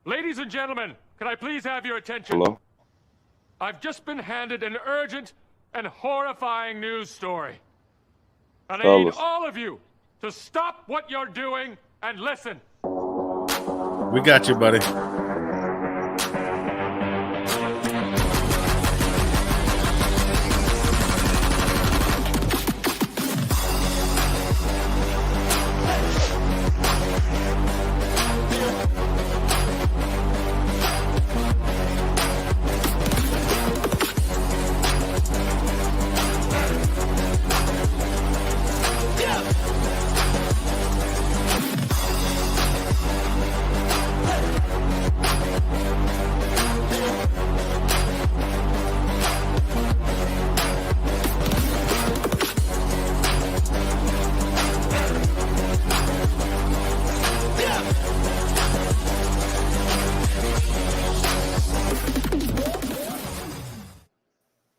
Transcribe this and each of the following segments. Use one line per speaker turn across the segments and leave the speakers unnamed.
Ladies and gentlemen, can I please have your attention?
Hello?
I've just been handed an urgent and horrifying news story. And I need
Fellas.
all of you to stop what you're doing and listen.
We got you, buddy.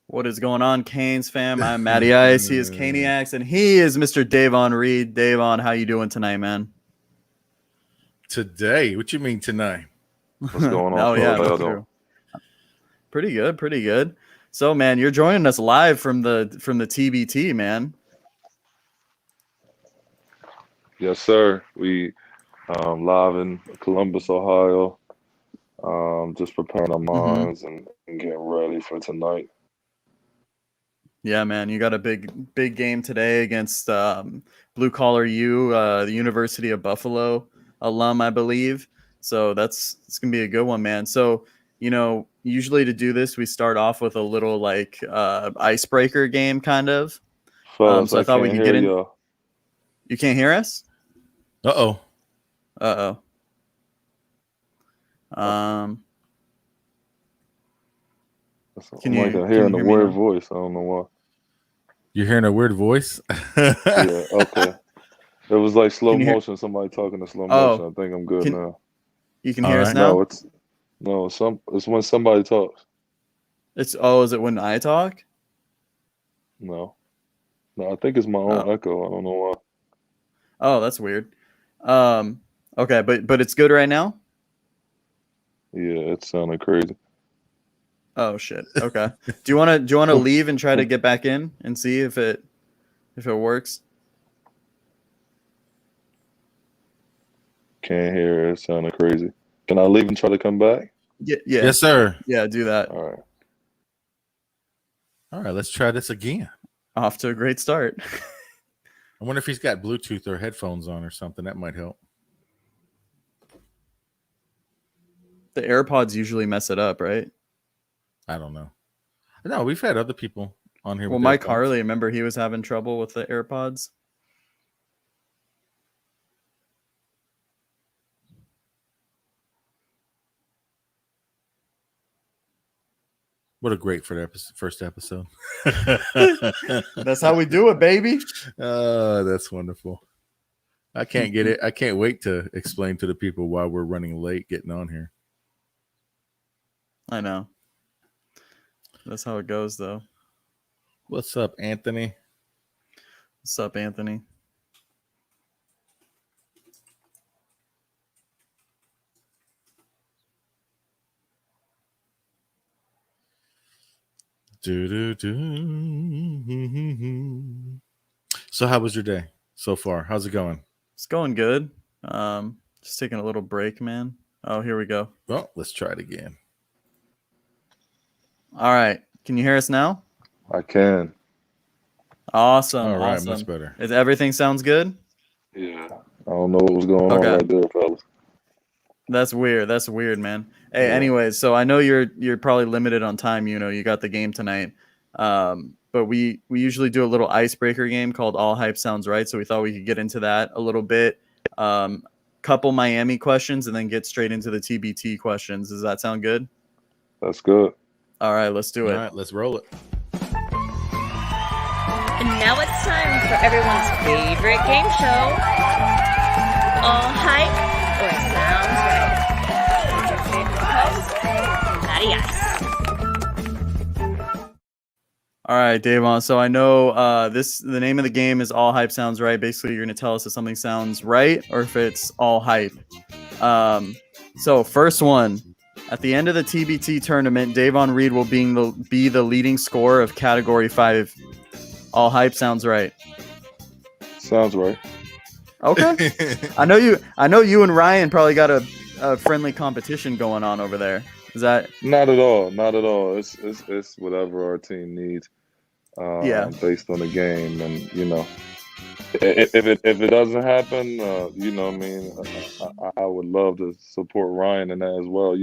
What is going on, Canes fam? I'm Matty Ice. He is Caniacs, and he is Mr. Davon Reed. Davon, how you doing tonight, man?
Today? What you mean tonight?
What's going on?
Oh yeah,
How y'all
that's
doing?
true. Pretty good, pretty good. So, man, you're joining us live from the TBT, man.
Yes, sir. We live in Columbus, Ohio. Just preparing our minds and getting ready for tonight.
Yeah, man, you got a big game today against Blue Collar U, the University of Buffalo alum, I believe. So it's gonna be a good one, man. So, usually to do this, we start off with a little like icebreaker game, kind of.
Fellas,
So I thought we could
can't
get
hear
in.
y'all.
You can't hear us?
Uh-oh.
Can you-
I'm
can
hearing
you
a
hear me
weird
now?
voice. I don't know why.
You're hearing a weird voice?
Yeah, okay. It was like slow
Can you hear-
motion. Somebody talking in slow
Oh,
motion. I think I'm good now.
You can
All
hear us
right.
now?
It's when somebody talks.
Is it when I talk?
No, I think it's my own echo. I don't know why.
Oh, that's weird. Okay, but it's good right now?
Yeah, it sounded crazy.
Oh shit. Okay. Do you want to leave and try to get back in and see if it works?
Can't hear. It sounded crazy. Can I leave and try to come back?
Yeah.
Yes, sir.
Yeah, do that.
All right.
All right, let's try this again.
Off to a great start.
I wonder if he's got Bluetooth or headphones on or something. That might help.
The AirPods usually mess it up, right?
I don't know. No, we've had other people on here.
Well,
with
Mike
headphones.
Harley, remember he was having trouble with the AirPods?
What a great first episode.
That's how we do it, baby.
Oh, that's wonderful. I can't get it. I can't wait to explain to the people why we're running late getting on here.
I know. That's how it goes, though.
What's up, Anthony?
What's up, Anthony?
So how was your day so far? How's it going?
It's going good. Just taking a little break, man. Oh, here we go.
Well, let's try it again.
All right. Can you hear us now?
I can.
Awesome.
All right,
awesome.
much better.
Is everything sounds good?
Yeah. I don't know what was going on right there, fellas.
That's weird, man. Hey, anyways, so I know you're probably limited on time. You got the game tonight. But we usually do a little icebreaker game called All Hype Sounds Right. So we thought we could get into that a little bit. Couple Miami questions and then get straight into the TBT questions. Does that sound good?
That's good.
All right, let's do it.
All right, let's roll it.
And now it's time for everyone's favorite game show, All Hype or Sounds Right. With your favorite host, Matty Ice.
All right, Davon. So I know the name of the game is All Hype Sounds Right. Basically, you're going to tell us if something sounds right or if it's all hype. So first one, at the end of the TBT tournament, Davon Reed will be the leading scorer of Category 5. All hype sounds right.
Sounds right.
Okay. I know you and Ryan probably got a friendly competition going on over there. Is that
Not at all. Not at all. It's whatever our team needs.
Yeah.
Based on the game, and if it doesn't happen, I mean, I would love to support Ryan in that as well.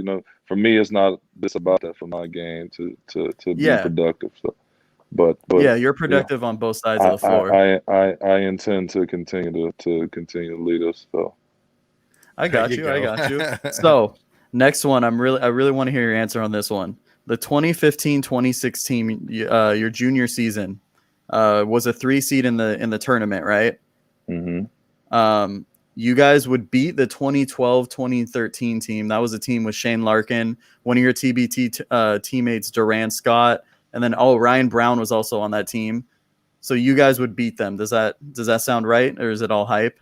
For me, it's not just about that for my game to be productive. So, but
yeah, you're productive on both sides of the floor.
I intend to continue to lead us. So
I got you. So next one, I really want to hear your answer on this one. The 2015-2016, your junior season, was a 3 seed in the tournament, right?
Mm-hmm.
You guys would beat the 2012-2013 team. That was a team with Shane Larkin, one of your TBT teammates, Duran Scott, and then Ryan Brown was also on that team. So you guys would beat them. Does that sound right, or is it all hype?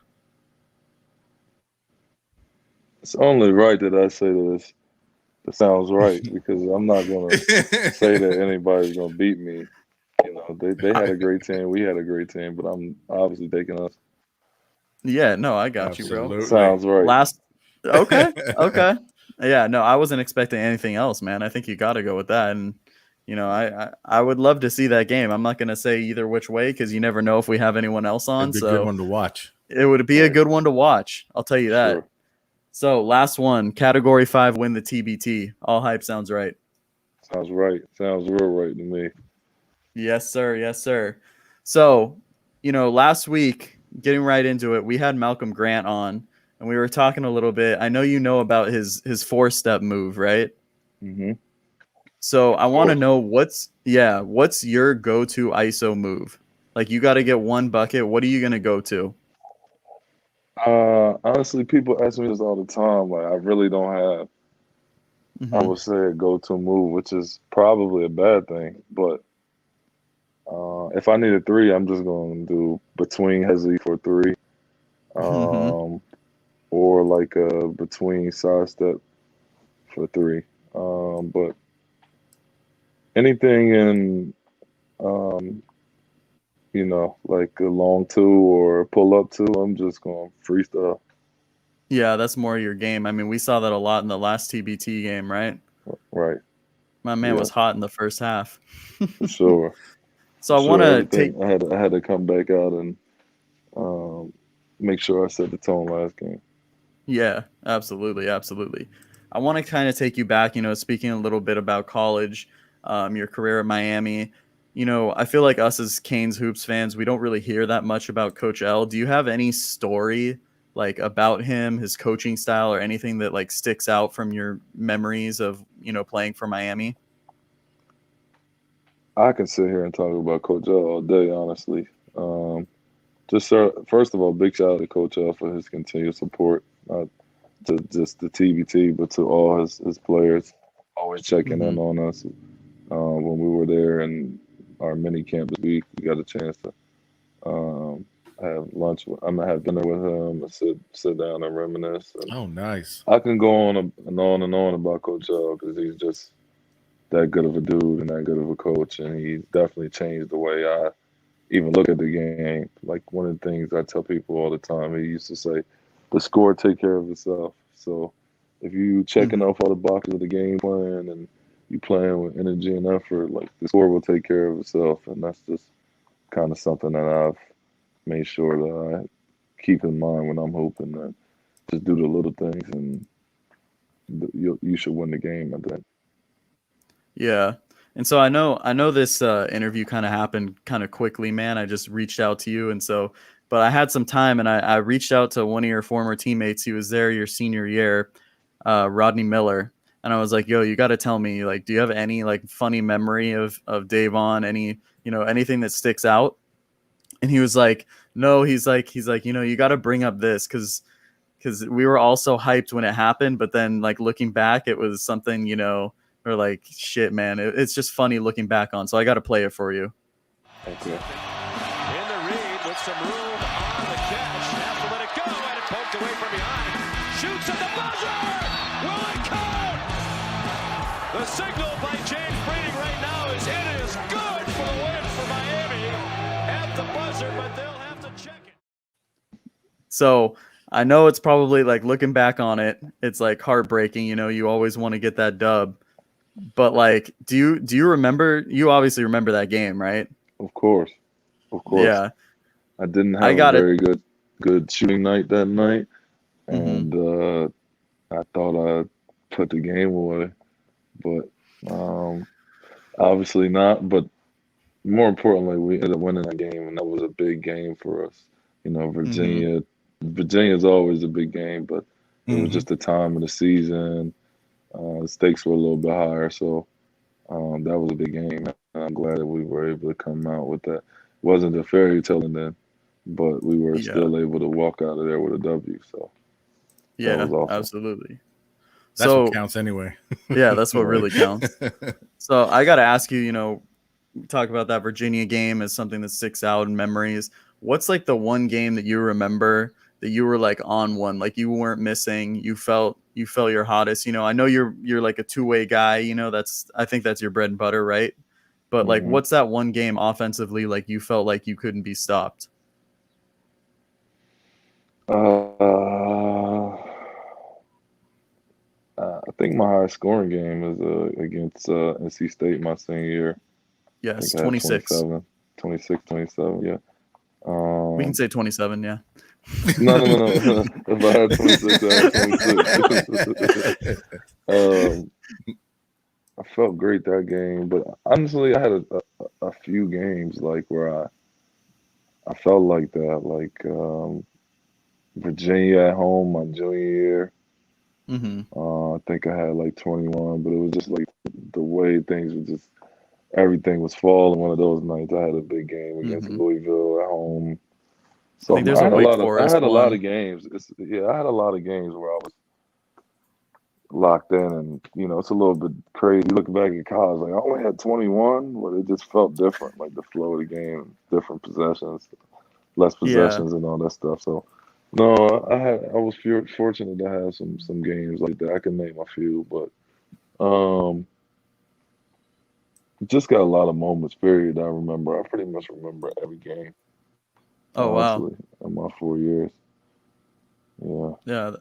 It's only right that I say this. That sounds right, because I'm not gonna say that anybody's gonna beat me. They had a great team, we had a great team, but I'm obviously taking us.
Yeah, no, I got you, bro.
Sounds right.
Okay. Yeah, no, I wasn't expecting anything else, man. I think you got to go with that, and I would love to see that game. I'm not gonna say either which way because you never know if we have anyone else on.
It'd be a good one to watch.
It would be a good one to watch. I'll tell you that.
Sure.
So last one, Category 5 win the TBT. All hype sounds right.
Sounds right. Sounds real right to me.
Yes, sir. Yes, sir. So, last week, getting right into it, we had Malcolm Grant on, and we were talking a little bit. I know you know about his 4-step move, right?
Mm-hmm.
So I want to know what's your go-to ISO move? Like, you got to get one bucket. What are you going to go to?
Honestly, people ask me this all the time. Like, I really don't have, I would say, a go-to move, which is probably a bad thing. But if I need a 3, I'm just going to do between hezzy for 3, or like a between side step for 3. But anything in, like a long 2 or a pull up 2, I'm just going to freestyle.
Yeah, that's more your game. I mean, we saw that a lot in the last TBT game, right?
Right.
My man was hot in the first half.
For sure.
So I want to take.
I had to come back out and make sure I set the tone last game.
Yeah, absolutely. I want to kind of take you back. Speaking a little bit about college, your career at Miami. I feel like us as Canes Hoops fans, we don't really hear that much about Coach L. Do you have any story like about him, his coaching style, or anything that like sticks out from your memories of playing for Miami?
I can sit here and talk about Coach L all day, honestly. First of all, big shout out to Coach L for his continued support, not to just the TBT, but to all his players, always checking in on us. When we were there and our mini camp this week, we got a chance to have lunch. I'm gonna have dinner with him and sit down and reminisce. And
oh, nice.
I can go on and on about Coach L because he's just that good of a dude and that good of a coach, and he definitely changed the way I even look at the game. Like, one of the things I tell people all the time, he used to say, "The score take care of itself." So if you checking off all the boxes of the game plan and you playing with energy and effort, like, the score will take care of itself. And that's just kind of something that I've made sure that I keep in mind when I'm hooping, that just do the little things and you should win the game at that.
Yeah. And so I know this interview kind of happened kind of quickly, man. I just reached out to you. But I had some time and I reached out to one of your former teammates. He was there your senior year, Rodney Miller. And I was like, yo, you got to tell me, like, do you have any like funny memory of Davon, anything that sticks out? And he was like, no, he's like, you got to bring up this because we were all so hyped when it happened. But then, like, looking back, it was something, or like, shit, man, it's just funny looking back on. So I got to play it for you.
Thank you.
In the read with some room on the catch. Has to let it go, and it's poked away from behind. Shoots at the buzzer. signal by James Breeding right now is it is good for the win for Miami at the buzzer, but they'll have to check it.
So I know it's probably like looking back on it, it's like heartbreaking. You know, you always want to get that dub, but like, do you remember? You obviously remember that game, right?
Of course.
Yeah,
I didn't have a very good shooting night that night, and I thought I put the game away, but obviously not. But more importantly, we ended up winning that game, and that was a big game for us. You know, Virginia's always a big game, but it was just the time of the season. The stakes were a little bit higher, so that was a big game. And I'm glad that we were able to come out with that. It wasn't a fairy tale then, but we were still able to walk out of there with a W. So
yeah,
that was awesome.
Absolutely.
That's what counts anyway.
Yeah, that's what really counts. So I got to ask you, you know, talk about that Virginia game as something that sticks out in memories. What's like the one game that you remember that you were like on one, like you weren't missing, you felt your hottest? You know, I know you're like a two-way guy, you know, I think that's your bread and butter, right? But like, what's that one game offensively like you felt like you couldn't be stopped?
I think my highest scoring game is against NC State my senior year.
Yes, 26.
27, yeah.
We can say 27, yeah.
No. If I had 26, I had 26. I felt great that game, but honestly, I had a few games like where I felt like that, like Virginia at home my junior year. I think I had like 21, but it was just like the way things were just everything was falling. One of those nights, I had a big game against Louisville at home. So I had a lot of games. I had a lot of games where I was locked in, and you know, it's a little bit crazy. Looking back at college, like I only had 21, but it just felt different, like the flow of the game, different possessions, less possessions, and all that stuff. So. No, I was fortunate to have some games like that. I can name a few, but just got a lot of moments. Period. I remember. I pretty much remember every game.
Oh honestly,
wow! In my 4 years.
Yeah,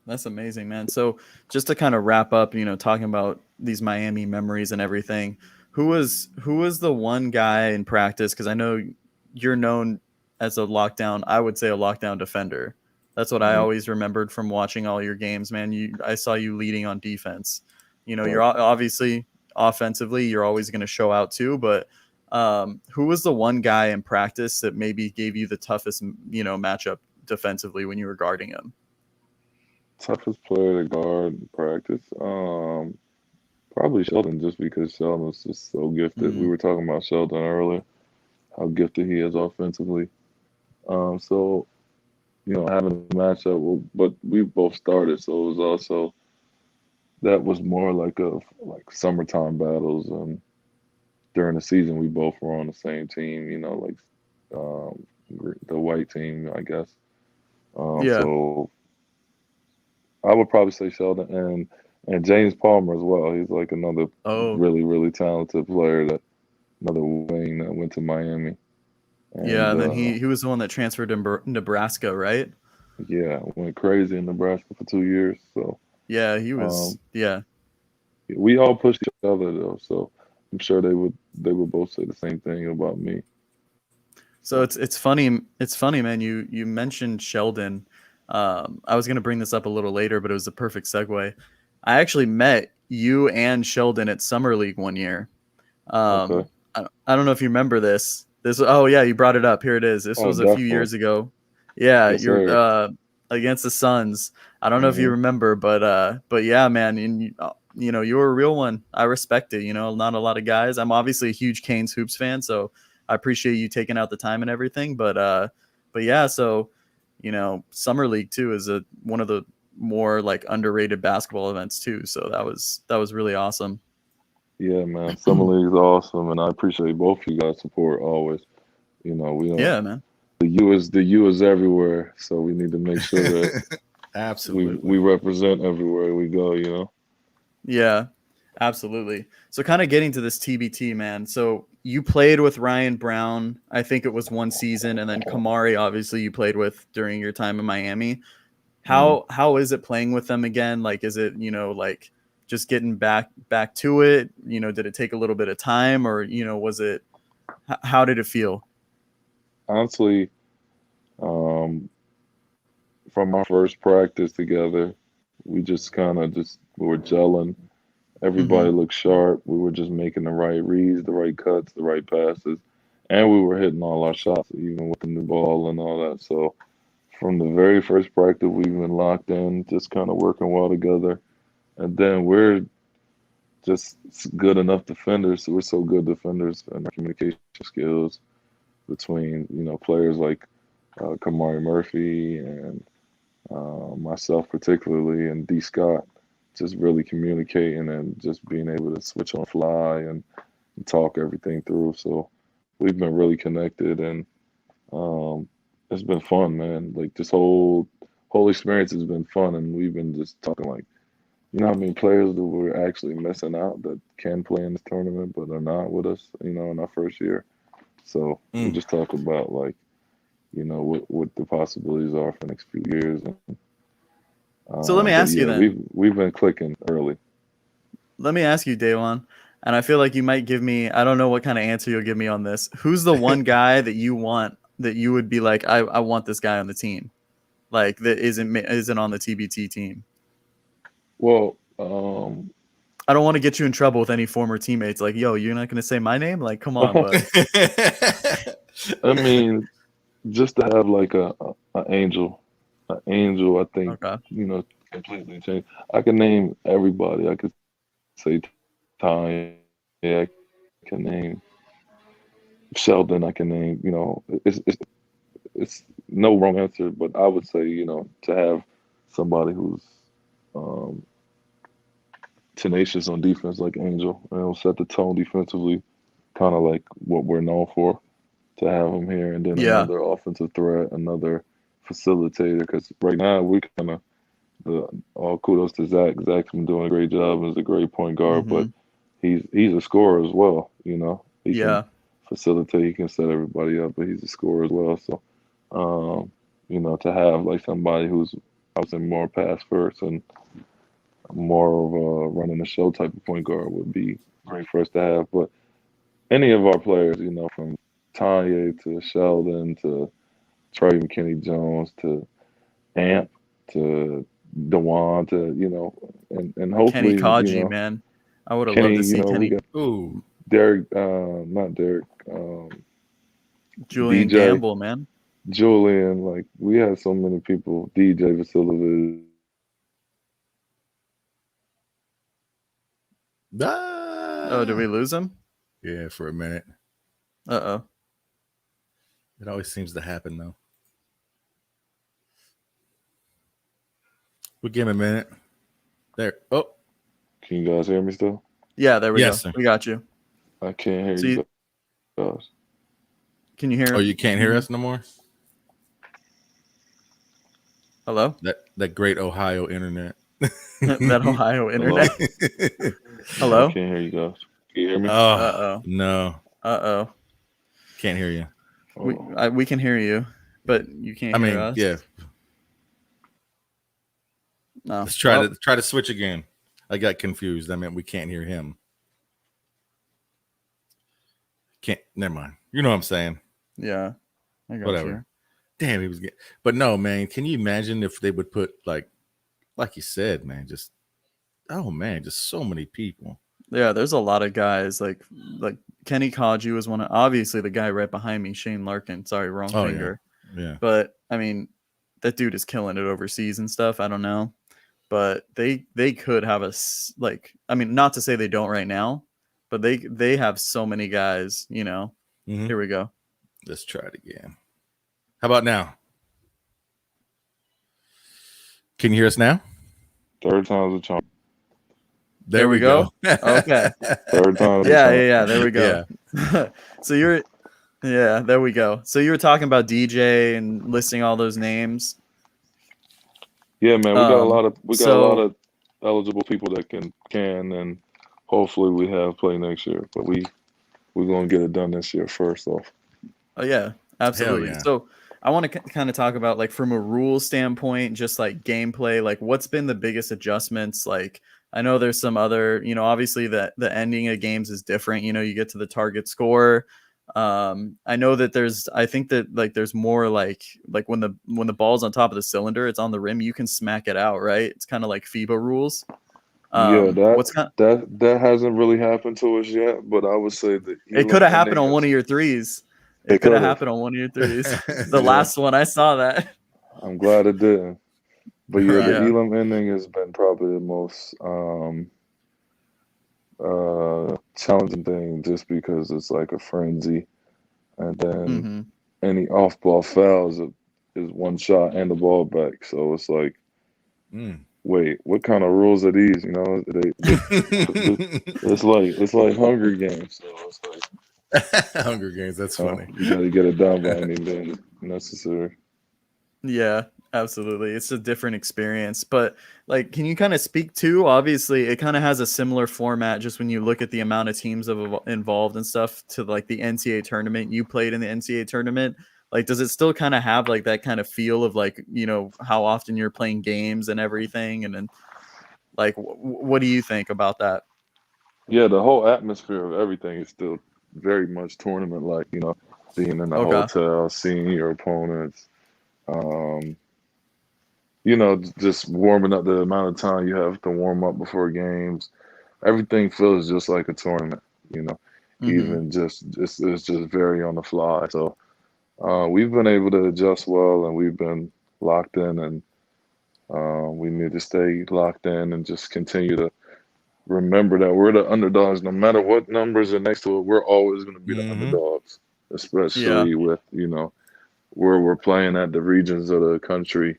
that's amazing, man. So just to kind of wrap up, you know, talking about these Miami memories and everything. Who was the one guy in practice? Because I know you're known as a lockdown, I would say a lockdown defender. That's what I always remembered from watching all your games, man. I saw you leading on defense. You know, you're obviously offensively, you're always going to show out too, but who was the one guy in practice that maybe gave you the toughest, you know, matchup defensively when you were guarding him?
Toughest player to guard in practice? Probably Sheldon, just because Sheldon was just so gifted. We were talking about Sheldon earlier, how gifted he is offensively. So, you know, having a matchup, but we both started, so it was also that was more like summertime battles, and during the season we both were on the same team. You know, like the white team, I guess. So I would probably say Sheldon and James Palmer as well. He's like another really, really talented player, another wing that went to Miami.
And then he was the one that transferred to Nebraska, right?
Yeah, went crazy in Nebraska for 2 years. So
yeah, he was.
We all pushed each other though, so I'm sure they would both say the same thing about me.
So it's funny. It's funny, man. You mentioned Sheldon. I was going to bring this up a little later, but it was a perfect segue. I actually met you and Sheldon at Summer League one year. I don't know if you remember this. You brought it up. Here it is. This was a few years ago. Yeah, yes, you're against the Suns. I don't know if you remember, but yeah, man. And you know, you were a real one. I respect it. You know, not a lot of guys. I'm obviously a huge Canes hoops fan, so I appreciate you taking out the time and everything. But yeah, so you know, Summer League too is one of the more like underrated basketball events too. So that was really awesome.
Yeah, man. Summer League is awesome, and I appreciate both of you guys' support always. You know, we don't.
Yeah, man.
The U is everywhere, so we need to make sure that
absolutely
we represent everywhere we go. You know.
Yeah, Absolutely. So kind of getting to this TBT, man. So you played with Ryan Brown, I think it was one season, and then Kamari, obviously, you played with during your time in Miami. How is it playing with them again? Like, is it, like just getting back to it? Did it take a little bit of time, or was it? How did it feel?
Honestly, from our first practice together, we just kind of we were gelling. Everybody looked sharp. We were just making the right reads, the right cuts, the right passes, and we were hitting all our shots, even with the new ball and all that. So from the very first practice, we've been locked in, just kind of working well together. And then we're just good enough defenders. We're so good defenders, and our communication skills between players like Kamari Murphy and myself particularly, and D. Scott, just really communicating and just being able to switch on the fly and talk everything through. So we've been really connected, and it's been fun, man. Like this whole experience has been fun, and we've been just talking like, how many players that we're actually missing out that can play in this tournament but are not with us, in our first year. So we just talk about like, what the possibilities are for the next few years. And,
so let me ask you then.
We've been clicking early.
Let me ask you, Davon, and I feel like you might give me, I don't know what kind of answer you'll give me on this. Who's the one guy that you want, that you would be like, I want this guy on the team, like that isn't on the TBT team?
Well,
I don't want to get you in trouble with any former teammates. Like, yo, you're not going to say my name? Like, come on, bud.
I mean, just to have like an angel, I think, completely changed. I can name everybody. I could say Ty. I can name Sheldon. I can name, it's no wrong answer, but I would say, to have somebody who's tenacious on defense like Angel, set the tone defensively, kind of like what we're known for, to have him here, and then another offensive threat, another facilitator. Because right now we kind of all kudos to Zach. Zach's been doing a great job and is a great point guard, but he's a scorer as well. He can facilitate, he can set everybody up, but he's a scorer as well. So, to have like somebody who's, I would say, more pass first and more of a running the show type of point guard would be great for us to have. But any of our players, from Tanya to Sheldon to Trey McKinney Jones to Amp to Dewan to, and hopefully
Kenny Kaji, man. I would have loved to see Kenny.
Derek, not Derek.
Julian
DJ,
Gamble, man.
Julian, like we had so many people. DJ Vasilevich.
Oh, did we lose him?
Yeah, for a minute.
Uh-oh.
It always seems to happen, though. We'll give him a minute. There. Oh.
Can you guys hear me still?
Yeah, there we go.
Sir.
We got you.
I can't hear you guys.
Can you hear?
Oh, you can't hear us no more?
Hello?
That great Ohio internet.
That Ohio internet. Hello?
I can't hear you guys. Can you hear me?
Uh-oh.
No.
Uh-oh.
Can't hear you.
We can hear you, but you can't hear us.
Yeah.
No.
Let's try to switch again. I got confused. I meant we can't hear him. Never mind. You know what I'm saying.
Yeah. I got
Whatever.
you.
Damn, he was getting. But no, man. Can you imagine if they would put like you said, man? Just just so many people.
Yeah, there's a lot of guys like Kenny Kaji was one of, obviously the guy right behind me, Shane Larkin. Sorry, wrong finger.
Yeah.
But I mean, that dude is killing it overseas and stuff. I don't know, but they could have not to say they don't right now, but they have so many guys. Here we go.
Let's try it again. How about now? Can you hear us now?
Third time's a charm.
There we go.
Okay.
Third time's
Yeah. There we go. Yeah. So there we go. So you were talking about DJ and listing all those names.
Yeah, man. We got a lot of eligible people that can and hopefully we have play next year. But we're gonna get it done this year first off.
Oh yeah, absolutely.
yeah.
So I want to kind of talk about like from a rule standpoint, just like gameplay, like what's been the biggest adjustments? Like I know there's some other, obviously the ending of games is different. You get to the target score. I know that I think that like there's more like when the ball's on top of the cylinder, it's on the rim, you can smack it out, right? It's kind of like FIBA rules.
Yeah,
What's
that hasn't really happened to us yet, but I would say that
it could have happened on one of your threes. It could have happened on one of your threes. The last one, I saw that.
I'm glad it didn't. But yeah,
Right.
the Elam ending has been probably the most challenging thing, just because it's like a frenzy, and then any off-ball fouls is one shot and the ball back. So it's like, wait, what kind of rules are these? It's like Hunger Games. So it's like
Hunger Games. That's funny.
You got to get it done by any means necessary.
Yeah, absolutely. It's a different experience. But like, can you kind of speak to, obviously it kind of has a similar format, just when you look at the amount of teams involved and stuff, to like the NCAA tournament. You played in the NCAA tournament. Like, does it still kind of have like that kind of feel of like, how often you're playing games and everything? And then like, what do you think about that?
Yeah, the whole atmosphere of everything is still very much tournament-like, being in the hotel, seeing your opponents, just warming up, the amount of time you have to warm up before games. Everything feels just like a tournament, even it's just very on the fly. So we've been able to adjust well, and we've been locked in, and we need to stay locked in and just continue to remember that we're the underdogs. No matter what numbers are next to it, we're always going to be the underdogs, especially with, where we're playing at the regions of the country,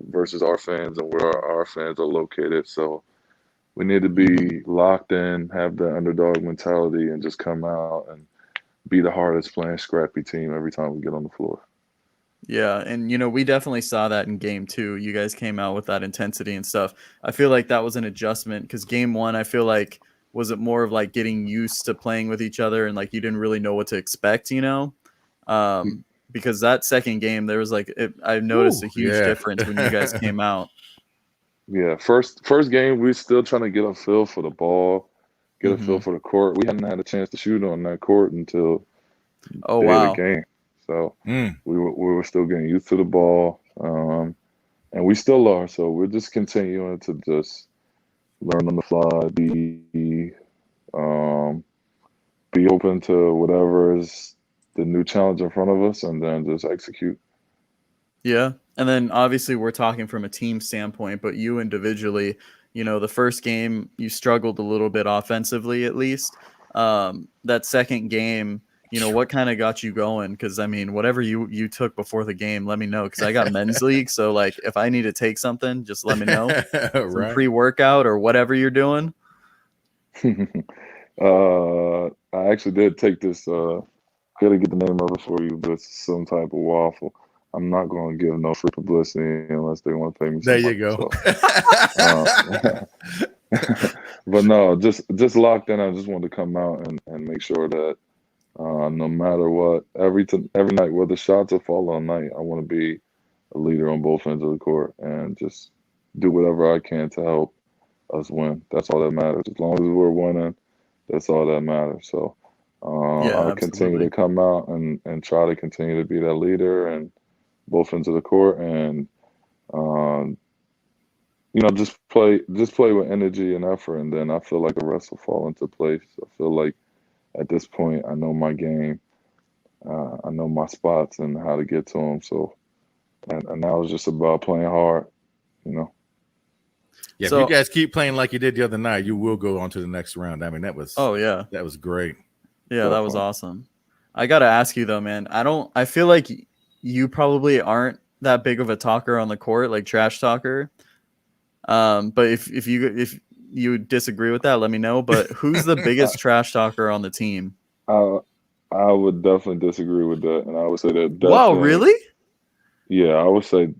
versus our fans and where our fans are located. So we need to be locked in, have the underdog mentality, and just come out and be the hardest playing scrappy team every time we get on the floor.
Yeah, and we definitely saw that in game 2. You guys came out with that intensity and stuff. I feel like that was an adjustment, because game 1, I feel like, was it more of like getting used to playing with each other, and like you didn't really know what to expect, because that second game there was like I noticed a huge difference when you guys came out.
Yeah, first game we still trying to get a feel for the ball, get a feel for the court. We hadn't had a chance to shoot on that court until the day of the game. So we were still getting used to the ball, and we still are. So we're just continuing to just learn on the fly, be open to whatever is the new challenge in front of us, and then just execute.
Yeah, and then obviously we're talking from a team standpoint, but you individually, the first game you struggled a little bit offensively, at least. That second game, what kind of got you going? Because I mean, whatever you took before the game, let me know, because I got men's league. So like, if I need to take something, just let me know. Some pre-workout or whatever you're doing.
I actually did take this. Gotta get the name of it for you, but it's some type of waffle. I'm not going to give no free publicity unless they want to pay me.
There you go.
But no, just locked in. I just wanted to come out and make sure that no matter what, every night, whether shots or fall all night, I want to be a leader on both ends of the court and just do whatever I can to help us win. That's all that matters. As long as we're winning, that's all that matters. So I'll continue to come out and try to continue to be that leader and both ends of the court, and just play with energy and effort, and then I feel like the rest will fall into place. I feel like at this point I know my game, I know my spots and how to get to them. So and now it's just about playing hard,
Yeah, so, if you guys keep playing like you did the other night, you will go on to the next round. I mean, that was that was great.
Yeah, that was awesome. I gotta ask you though, man. I feel like you probably aren't that big of a talker on the court, like trash talker. But if you disagree with that, let me know. But who's the biggest trash talker on the team?
I would definitely disagree with that, and I would say that.
Wow, really?
Yeah, I would say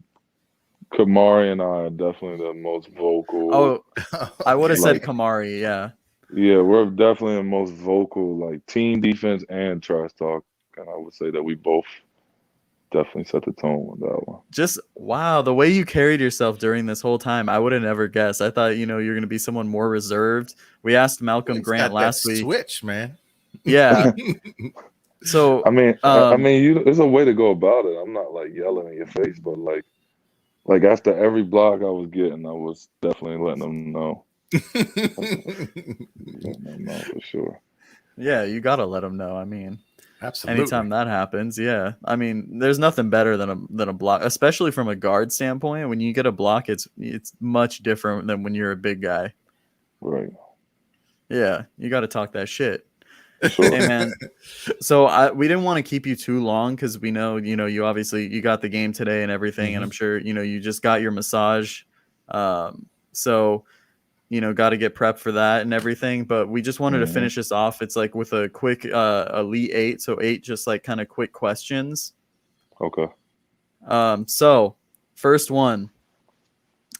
Kamari and I are definitely the most vocal.
Oh, I would have said Kamari. Yeah.
Yeah, we're definitely the most vocal, like team defense and trash talk. And I would say that we both definitely set the tone with that one.
Just wow, the way you carried yourself during this whole time, I would have never guessed. I thought, you're going to be someone more reserved. We asked Malcolm
He's
Grant
got
last
that
week.
switch, man.
Yeah. So,
I mean, there's a way to go about it. I'm not like yelling in your face, but like after every block I was getting, I was definitely letting them know. Letting them know for sure.
yeah, you got to let them know. I mean,
Absolutely.
anytime that happens, yeah. I mean, there's nothing better than a block, especially from a guard standpoint. When you get a block, it's much different than when you're a big guy.
Right.
Yeah, you got to talk that shit.
Sure.
Hey man, so we didn't want to keep you too long because we know you obviously you got the game today and everything, and I'm sure you just got your massage, so got to get prepped for that and everything. But we just wanted to finish this off. It's like with a quick Elite Eight, so 8 just like kind of quick questions.
Okay.
So first one,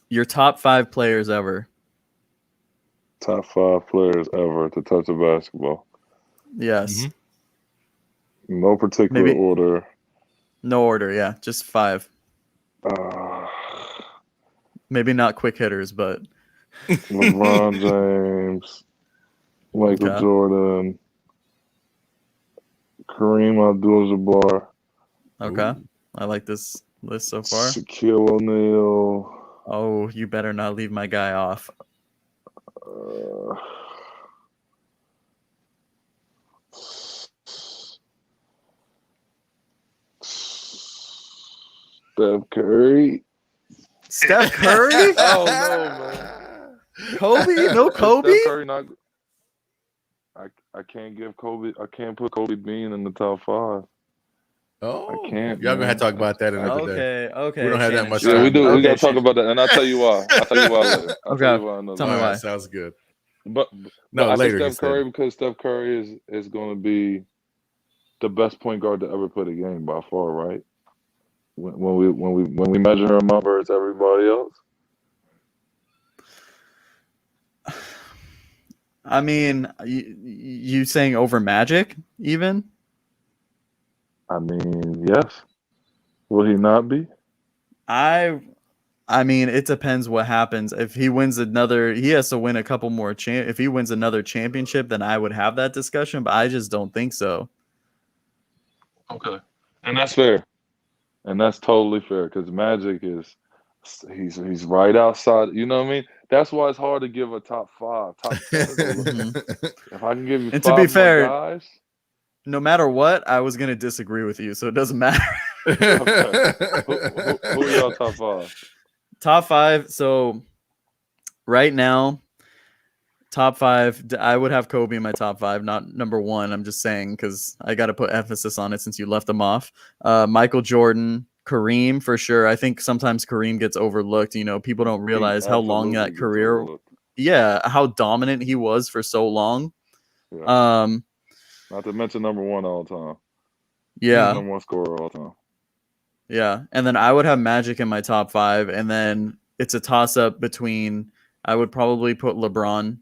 your top 5 players ever.
Top 5 players ever to touch a basketball.
Yes.
No particular
Maybe-
order.
No order, yeah, just 5. Maybe not quick hitters, but
LeBron James, Michael
Okay.
Jordan, Kareem Abdul-Jabbar,
okay. I like this list so far.
Shaquille O'Neal.
Oh, you better not leave my guy off.
Steph Curry.
Steph Curry?
Oh no, man.
Kobe? No Kobe?
Steph Curry not. I can't give Kobe. I can't put Kobe Bean in the top 5.
Oh,
I can't.
y'all gonna have to talk about that another day.
Okay.
We don't have that
Shannon,
much
Yeah,
time.
we do.
Okay,
We gotta talk
Shannon.
about that, and I'll tell you why. I'll tell you why later. I'll tell you why another
Tell me
time.
why.
Alright, sounds good.
But
No,
I
later.
think
he
Steph Curry
said.
because Steph Curry is going to be the best point guard to ever play the game by far, right? When we measure him up versus everybody else.
I mean, you saying over Magic even?
I mean, yes. Will he not be?
I mean, it depends what happens. If he wins he has to win a couple more if he wins another championship, then I would have that discussion, but I just don't think so.
Okay, and that's fair, and that's totally fair because Magic he's right outside. You know what I mean? That's why it's hard to give a top 5, top 10. If I can give you
And
5
to be
more
fair,
guys,
no matter what, I was gonna disagree with you, so it doesn't matter.
okay. Who are y'all top 5?
Top 5. So right now, top 5, I would have Kobe in my top 5, not number 1. I'm just saying because I got to put emphasis on it since you left them off. Michael Jordan, Kareem for sure. I think sometimes Kareem gets overlooked. People don't realize how long
Absolutely
that
gets
career.
overlooked.
Yeah, how dominant he was for so long.
Yeah. Not to mention number 1 all time.
Yeah.
Number 1 scorer all time.
Yeah, and then I would have Magic in my top 5, and then it's a toss-up between. I would probably put LeBron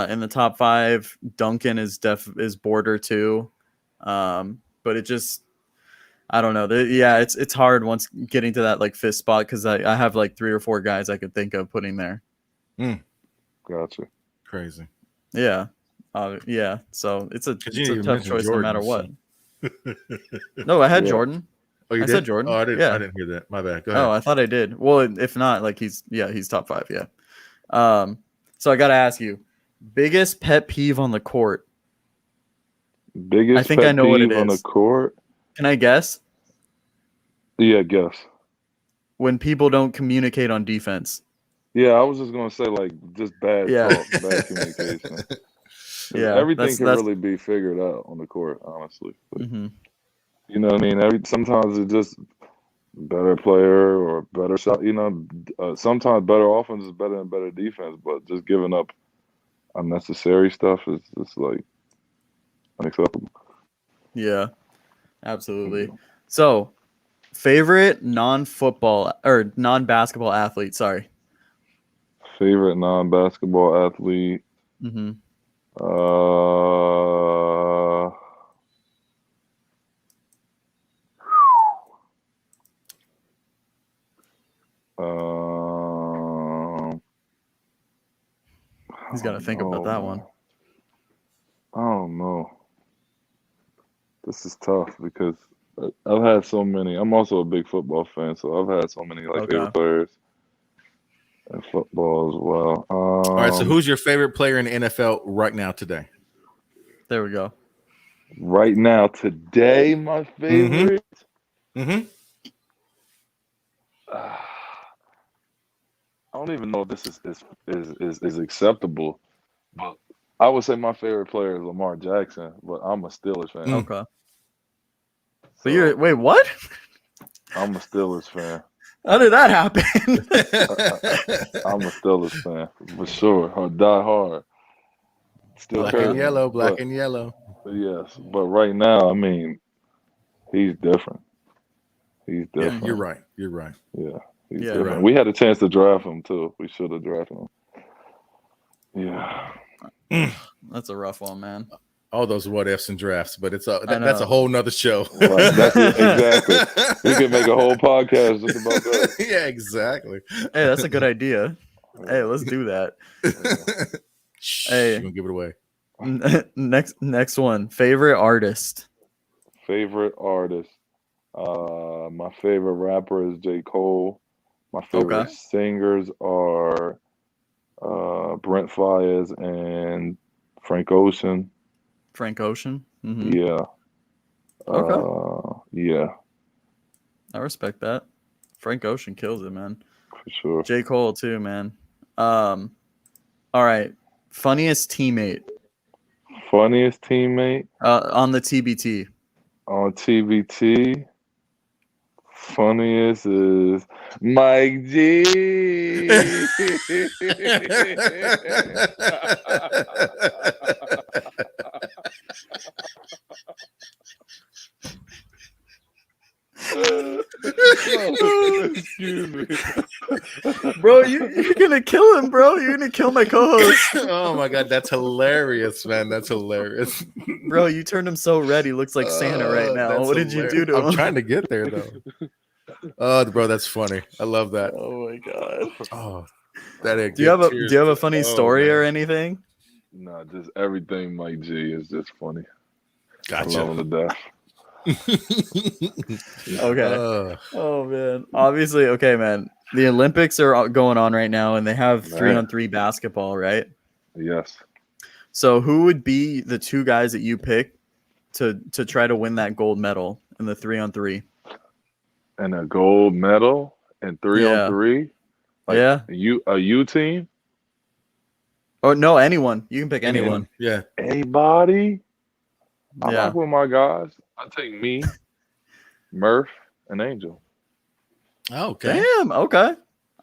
in the top 5. Duncan is border 2, but it just I don't know. It's hard once getting to that like 5th spot because I have like 3 or 4 guys I could think of putting there.
Gotcha.
Crazy.
Yeah, yeah. So it's a tough
mention
choice
Jordan,
no matter what.
so.
No, I had
Yeah.
Jordan.
Oh, you
I
did?
said Jordan.
Oh, I didn't.
Yeah.
I didn't hear that. My bad. Go ahead.
Oh, I thought I did. Well, if not, like he's top 5. Yeah. So I got to ask you, biggest pet peeve on the court.
Biggest
I think
pet
I know what it
peeve on the
is.
court?
Can I guess?
Yeah, guess.
When people don't communicate on defense.
Yeah, I was just gonna say like just bad
Yeah.
talk, bad communication. 'Cause
Yeah,
everything can
that's
really be figured out on the court, honestly. But,
Mhm.
you know what I mean? Sometimes it's just better player or better shot. Sometimes better offense is better than better defense, but just giving up unnecessary stuff is just like unacceptable.
Yeah, absolutely. So, favorite non-football or non-basketball athlete? Sorry.
Favorite non-basketball athlete?
Mm-hmm. He's got to think about that one.
I don't know. This is tough because I've had so many. I'm also a big football fan, so I've had so many favorite players in football as well.
All right, so who's your favorite player in the NFL right now today?
There we go.
Right now, today, my favorite.
Mm-hmm.
I don't even know if this is acceptable, but I would say my favorite player is Lamar Jackson, but I'm a Steelers fan.
Okay. So wait, what?
I'm a Steelers fan.
How did that happen?
I'm a Steelers fan for sure. Or die hard. Still
black and yellow.
Yes, but right now, I mean, he's different. He's different.
Yeah, you're right.
Yeah, he's different.
Right.
We had a chance to draft him too. We should have drafted him. Yeah.
That's a rough one, man.
All those what ifs and drafts, but it's that's a whole nother show.
Right, exactly. We could make a whole podcast just about that.
Yeah, exactly.
Hey, that's a good idea. Hey, let's do that.
Hey, you're gonna give it away.
Next one. Favorite artist.
Favorite artist. My favorite rapper is J. Cole. My favorite singers are Brent Faiyaz and Frank Ocean.
Frank Ocean. Mm-hmm.
Yeah.
Okay.
Yeah.
I respect that. Frank Ocean kills it, man.
For sure.
J. Cole too, man. All right. Funniest teammate.
Funniest teammate?
On the TBT.
On TBT. Funniest is Mike G. Excuse me.
Bro, you're gonna kill him, bro. You're gonna kill my co-host.
Oh my god, that's hilarious, man. That's hilarious.
Bro, you turned him so red he looks like Santa right now. What did you do to him?
I'm trying to get there though. Oh, bro, that's funny. I love that.
Oh my god.
Oh, that.
Do you have a funny story or anything?
No, just everything Mike G is just funny.
Gotcha.
I love him to death.
Okay. Oh man. Obviously, okay, man. The Olympics are going on right now, and they have 3-on-3 basketball, right?
Yes.
So, who would be the two guys that you pick to try to win that gold medal in the 3-on-3?
And a gold medal and 3-on-3?
Yeah.
A U team?
Oh no, anyone. You can pick anyone.
Yeah.
Anybody? I
Yeah.
like with my guys. I take me, Murph, and Angel.
Oh, okay.
Damn. Okay.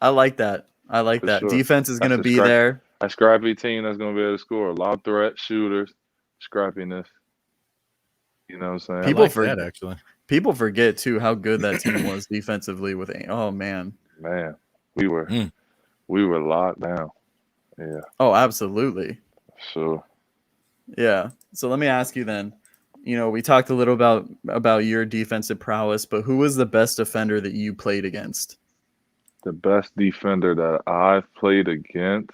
I like that. I like
For
that.
sure.
Defense is going to
That's a
be there.
A scrappy team that's going to be able to score. Lob threat, shooters, scrappiness. You know what I'm saying?
People
that actually.
People forget too how good that team was defensively with. Oh man.
Man, we were locked down. Yeah.
Oh, absolutely.
Sure.
Yeah. So let me ask you then. You know, we talked a little about your defensive prowess, but who was the best defender that you played against?
The best defender that I've played against.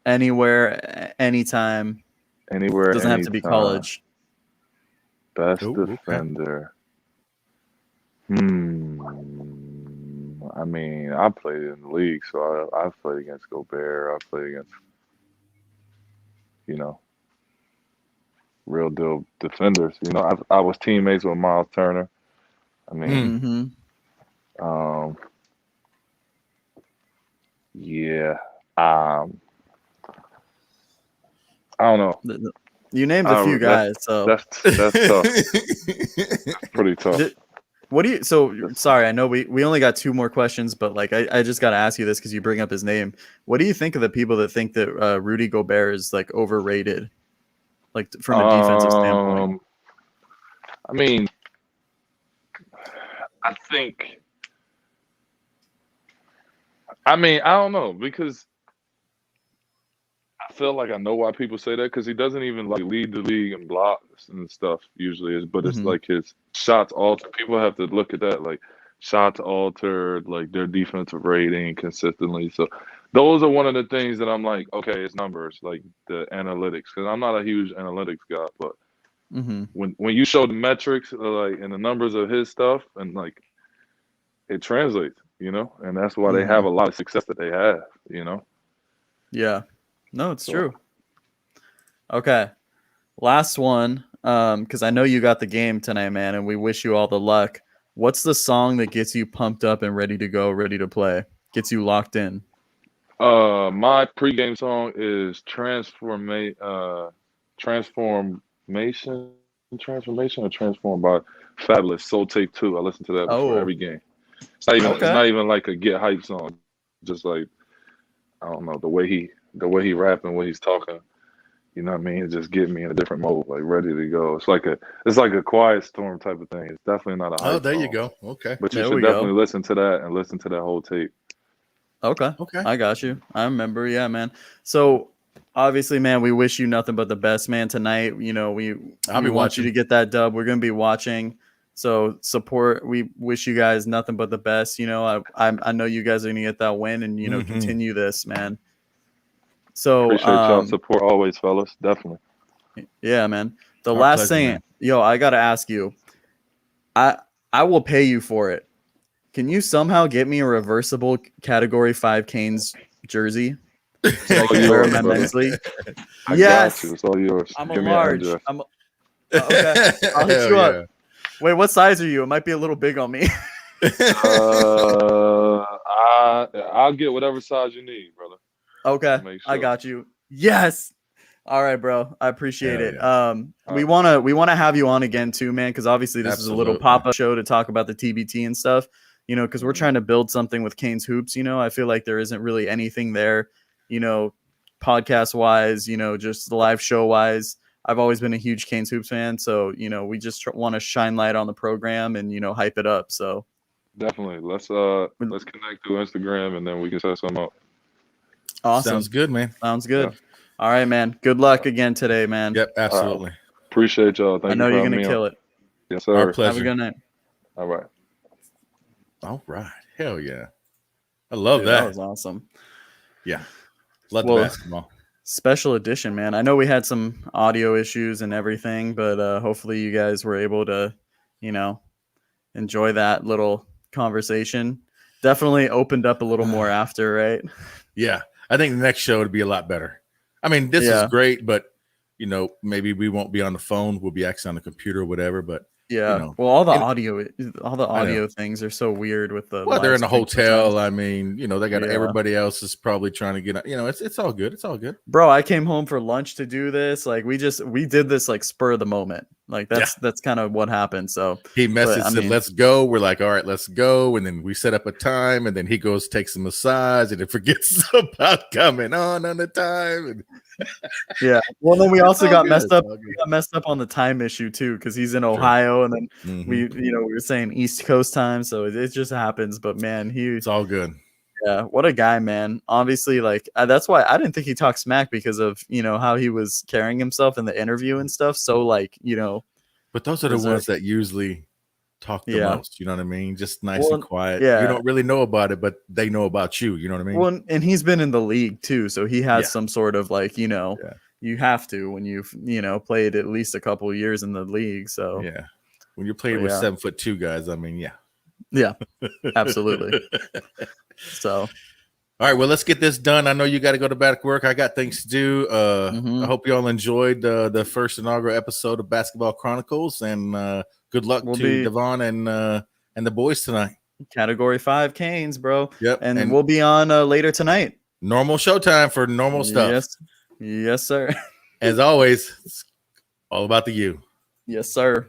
Anywhere, anytime.
Anywhere.
Doesn't have to be college.
Best defender. Okay. I mean, I played in the league, so I've played against Gobert. I've played against, real deal defenders. I was teammates with Miles Turner. I mean, yeah. I don't know.
You named a few guys, so
that's tough. Pretty tough.
Sorry, I know we only got two more questions, but I just got to ask you this because you bring up his name. What do you think of the people that think that Rudy Gobert is overrated, from a defensive standpoint?
I mean, I don't know, because I feel like I know why people say that because he doesn't even like lead the league in blocks and stuff usually. But it's like his shots altered. People have to look at that like shots altered, like their defensive rating consistently. So those are one of the things that I'm like, okay, it's numbers, like the analytics, because I'm not a huge analytics guy, but when you show the metrics like and the numbers of his stuff and like it translates, and that's why they have a lot of success that they have,
Yeah. No, it's true. Okay. Last one, because I know you got the game tonight, man, and we wish you all the luck. What's the song that gets you pumped up and ready to go, ready to play? Gets you locked in?
My pregame song is Transformation or Transform by Fabulous. Soul Tape 2. I listen to that before every game. It's not even like a get hype song. Just like, I don't know, the way he rapping, what he's talking. You know what I mean? It just get me in a different mode, like ready to go. It's like a quiet storm type of thing. It's definitely not a hype
there
song.
you go. Okay.
But you should definitely listen to that and listen to that whole tape.
Okay. I got you. I remember. Yeah, man. So obviously, man, we wish you nothing but the best, man, tonight. We want you to get that dub. We're going to be watching. So support. We wish you guys nothing but the best. I know you guys are going to get that win and, continue this, man. So
appreciate y'all support always, fellas. Definitely.
Yeah, man. The last thing, I got to ask you, I will pay you for it. Can you somehow get me a reversible Category 5 Canes jersey? So I can wear them at men's league? Yes.
It's all yours.
I'm a large. Okay. I'll hit you up. Wait, what size are you? It might be a little big on me.
I'll get whatever size you need, brother.
Okay, sure. I got you. Yes. All right, bro. I appreciate it. We wanna have you on again too, man, because obviously this is a little pop-up show to talk about the TBT and stuff. Because we're trying to build something with Canes Hoops. I feel like there isn't really anything there, podcast wise. Just the live show wise. I've always been a huge Canes Hoops fan, so we just want to shine light on the program and hype it up. So
definitely let's connect through Instagram and then we can set something up.
Awesome.
Sounds good, man.
Sounds good. Yeah. All right, man. Good luck again today, man.
Yep, absolutely.
Appreciate y'all. Thank you.
I know you're gonna kill it.
Yes, sir.
Our pleasure.
Have a good night.
All right.
All right. Hell yeah. I love that.
That was awesome.
Yeah. Love the basketball.
Special edition, man. I know we had some audio issues and everything, but hopefully you guys were able to, enjoy that little conversation. Definitely opened up a little more after, right?
Yeah. I think the next show would be a lot better. I mean, this is great, but maybe we won't be on the phone. We'll be actually on the computer or whatever, but
well, all the audio things are so weird with the.
Well, they're in a hotel. I mean, they got everybody else is probably trying to get. It's all good. It's all good,
bro. I came home for lunch to do this. Like we did this like spur of the moment. Like that's kind of what happened. So
he said, "Let's go." We're like, "All right, let's go." And then we set up a time, and then he goes takes a massage, and then forgets about coming on the time.
Yeah. Well, then we also got messed up. We got messed up on the time issue too, because he's in Ohio, and then we were saying East Coast time, so it just happens. But man,
it's all good.
Yeah, what a guy, man. Obviously, like that's why I didn't think he talked smack because of how he was carrying himself in the interview and stuff. So like
but those are the ones that usually talk the most. You know what I mean? Just nice and quiet.
Yeah.
You don't really know about it, but they know about you. You know what I mean?
Well, and he's been in the league too, so he has some sort of like you have to when you've played at least a couple of years in the league. So
yeah, when you're playing with 7'2" guys, I mean,
yeah, absolutely. So,
all right, well, let's get this done. I know you got to go to back work. I got things to do. I hope you all enjoyed the first inaugural episode of Basketball Chronicles, and good luck to Davon and the boys tonight.
Category 5 Canes, bro.
Yep,
and we'll be on later tonight.
Normal showtime for normal stuff.
Yes, sir.
As always, it's all about the U.
Yes, sir.